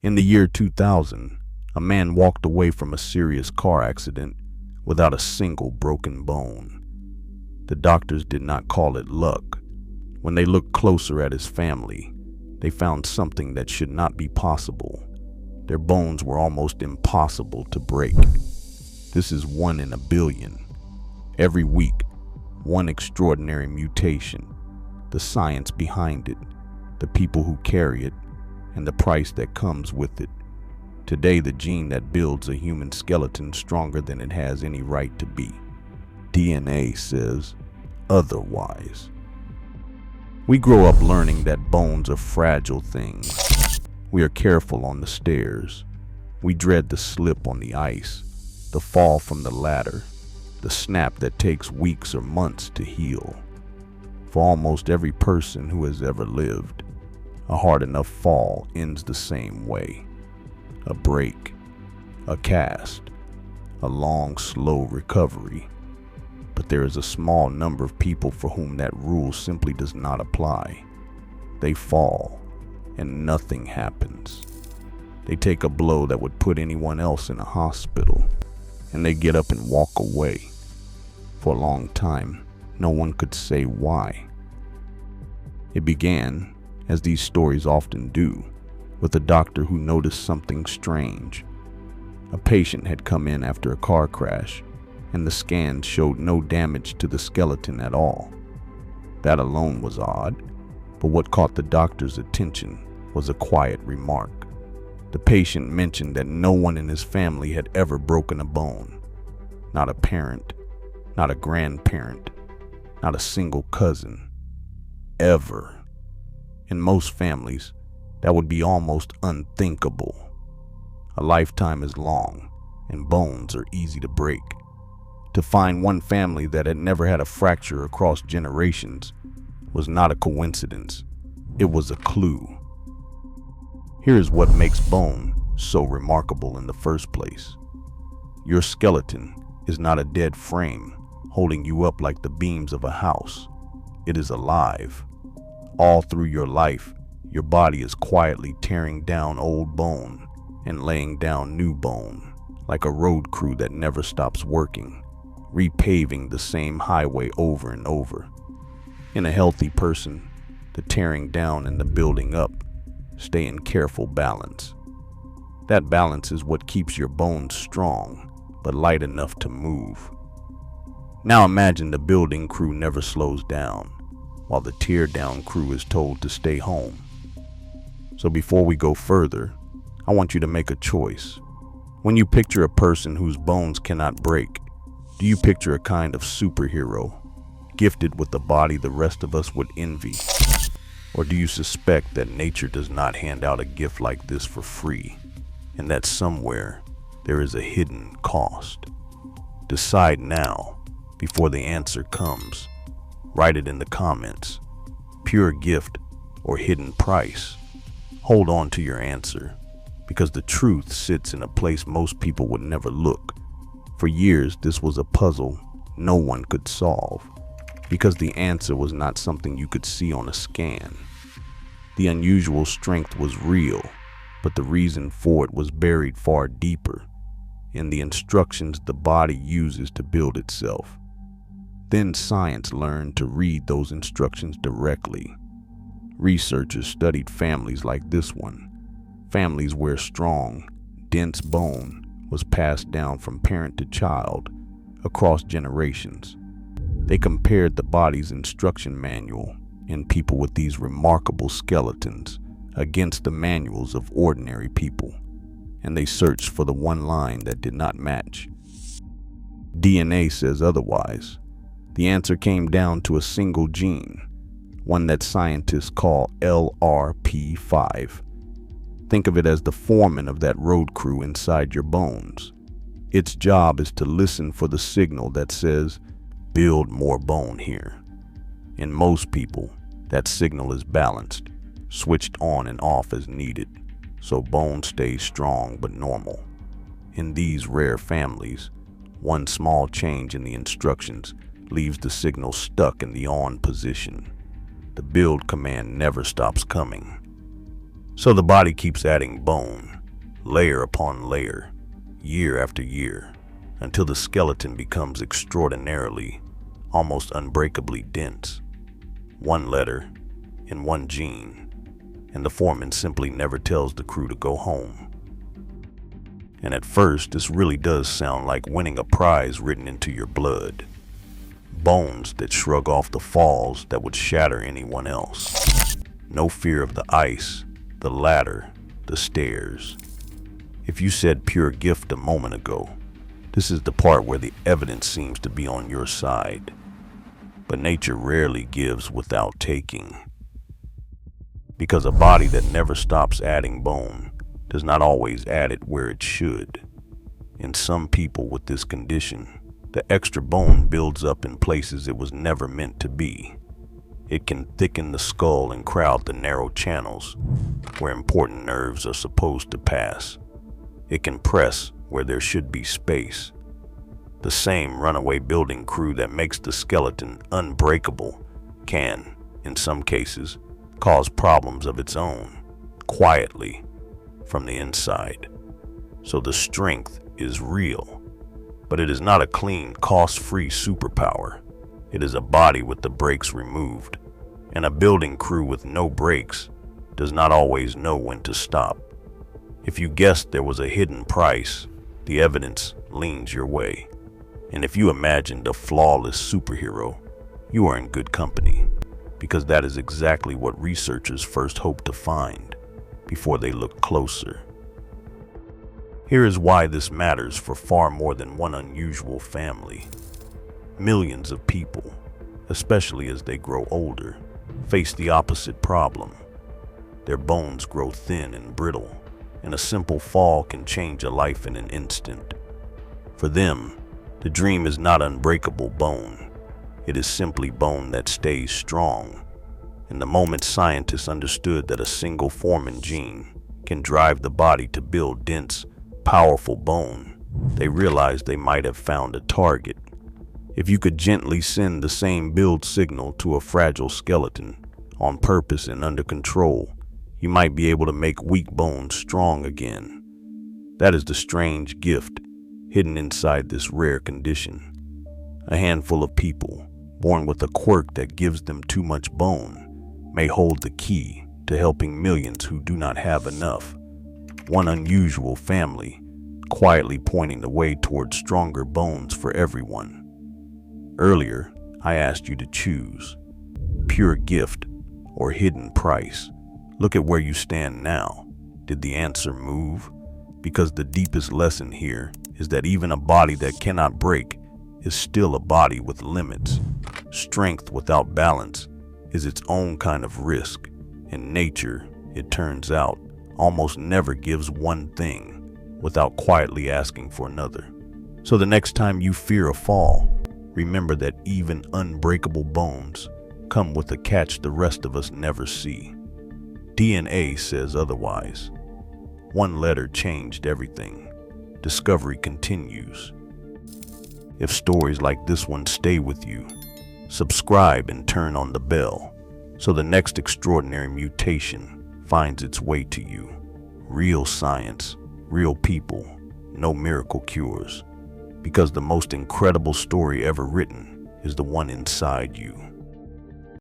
In the year 2000, a man walked away from a serious car accident without a single broken bone. The doctors did not call it luck. When they looked closer at his family, they found something that should not be possible. Their bones were almost impossible to break. This is 1 in a billion. Every week, one extraordinary mutation. The science behind it, the people who carry it, and the price that comes with it. Today, the gene that builds a human skeleton stronger than it has any right to be. DNA says otherwise. We grow up learning that bones are fragile things. We are careful on the stairs. We dread the slip on the ice, the fall from the ladder, the snap that takes weeks or months to heal. For almost every person who has ever lived, a hard enough fall ends the same way. A break, a cast, a long, slow recovery. But there is a small number of people for whom that rule simply does not apply. They fall, and nothing happens. They take a blow that would put anyone else in a hospital, and they get up and walk away. For a long time, no one could say why. It began, as these stories often do, with a doctor who noticed something strange. A patient had come in after a car crash, and the scans showed no damage to the skeleton at all. That alone was odd, but what caught the doctor's attention was a quiet remark. The patient mentioned that no one in his family had ever broken a bone. Not a parent, not a grandparent, not a single cousin. Ever. In most families, that would be almost unthinkable. A lifetime is long, and bones are easy to break. To find one family that had never had a fracture across generations was not a coincidence. It was a clue. Here is what makes bone so remarkable in the first place. Your skeleton is not a dead frame holding you up like the beams of a house. It is alive. All through your life, your body is quietly tearing down old bone and laying down new bone, like a road crew that never stops working, repaving the same highway over and over. In a healthy person, the tearing down and the building up stay in careful balance. That balance is what keeps your bones strong, but light enough to move. Now imagine the building crew never slows down, while the tear-down crew is told to stay home. So before we go further, I want you to make a choice. When you picture a person whose bones cannot break, do you picture a kind of superhero, gifted with a body the rest of us would envy? Or do you suspect that nature does not hand out a gift like this for free, and that somewhere there is a hidden cost? Decide now, before the answer comes. Write it in the comments. Pure gift or hidden price? Hold on to your answer, because the truth sits in a place most people would never look. For years, this was a puzzle no one could solve, because the answer was not something you could see on a scan. The unusual strength was real, but the reason for it was buried far deeper, in the instructions the body uses to build itself. Then science learned to read those instructions directly. Researchers studied families like this one, families where strong, dense bone was passed down from parent to child across generations. They compared the body's instruction manual in people with these remarkable skeletons against the manuals of ordinary people, and they searched for the one line that did not match. DNA says otherwise. The answer came down to a single gene, one that scientists call LRP5. Think of it as the foreman of that road crew inside your bones. Its job is to listen for the signal that says, build more bone here. In most people, that signal is balanced, switched on and off as needed, so bone stays strong but normal. In these rare families, one small change in the instructions leaves the signal stuck in the on position. The build command never stops coming. So the body keeps adding bone, layer upon layer, year after year, until the skeleton becomes extraordinarily, almost unbreakably dense. One letter in one gene, and the foreman simply never tells the crew to go home. And at first, this really does sound like winning a prize written into your blood. Bones that shrug off the falls that would shatter anyone else. No fear of the ice, the ladder, the stairs. If you said pure gift a moment ago, this is the part where the evidence seems to be on your side. But nature rarely gives without taking. Because a body that never stops adding bone does not always add it where it should. In some people with this condition, the extra bone builds up in places it was never meant to be. It can thicken the skull and crowd the narrow channels where important nerves are supposed to pass. It can press where there should be space. The same runaway building crew that makes the skeleton unbreakable can, in some cases, cause problems of its own, quietly, from the inside. So the strength is real, but it is not a clean, cost-free superpower. It is a body with the brakes removed, and a building crew with no brakes does not always know when to stop. If you guessed there was a hidden price, the evidence leans your way. And if you imagined a flawless superhero, you are in good company, because that is exactly what researchers first hoped to find before they looked closer. Here is why this matters for far more than one unusual family. Millions of people, especially as they grow older, face the opposite problem. Their bones grow thin and brittle, and a simple fall can change a life in an instant. For them, the dream is not unbreakable bone. It is simply bone that stays strong. And the moment scientists understood that a single foreman gene can drive the body to build dense, powerful bone, they realized they might have found a target. If you could gently send the same build signal to a fragile skeleton, on purpose and under control, you might be able to make weak bones strong again. That is the strange gift hidden inside this rare condition. A handful of people, born with a quirk that gives them too much bone, may hold the key to helping millions who do not have enough. One unusual family, quietly pointing the way towards stronger bones for everyone. Earlier, I asked you to choose pure gift or hidden price. Look at where you stand now. Did the answer move? Because the deepest lesson here is that even a body that cannot break is still a body with limits. Strength without balance is its own kind of risk. In nature, it turns out, almost never gives one thing without quietly asking for another. So the next time you fear a fall, remember that even unbreakable bones come with a catch the rest of us never see. DNA says otherwise. One letter changed everything. Discovery continues. If stories like this one stay with you, subscribe and turn on the bell so the next extraordinary mutation finds its way to you. Real science, real people, no miracle cures. Because the most incredible story ever written is the one inside you.